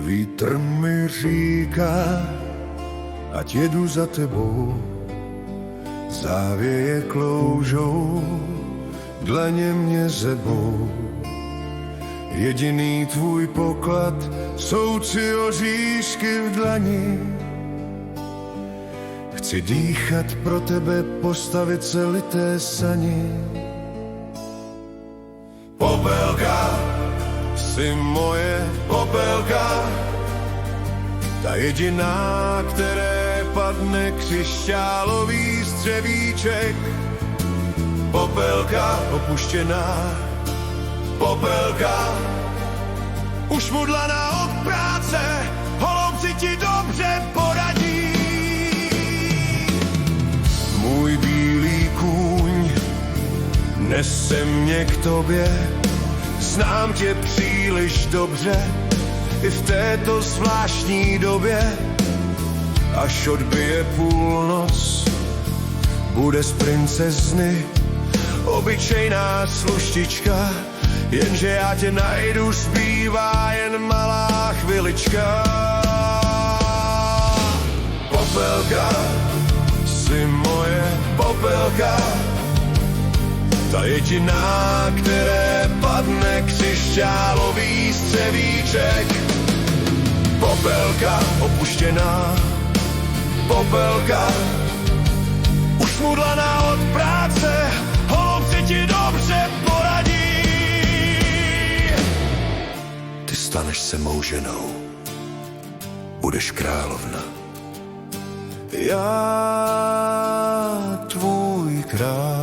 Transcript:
Vítr mi říká, ať jedu za tebou, závěje kloužou, dlaně mě zebou. Jediný tvůj poklad jsou tři oříšky v dlani. Chci dýchat pro tebe, postavit se lité sani. Popelka, jsi moje popelka, ta jediná, které padne křišťálový střevíček. Popelka opuštěná, popelka ušmudlaná od práce, holubci ti dobře poradí. Můj bílý kůň nese mě k tobě, znám tě příliš dobře, i v této zvláštní době. Až odbije půlnoc, bude z princezny obyčejná sluštička, jenže já tě najdu, zbývá jen malá chvilička. Popelka, jsi moje popelka, ta jediná, které padne křišťálový střevíček. Popelka opuštěná, popelka ušmudlaná od práce, holubci ti dobře poradí. Ty staneš se mou ženou, budeš královna. Já tvůj král.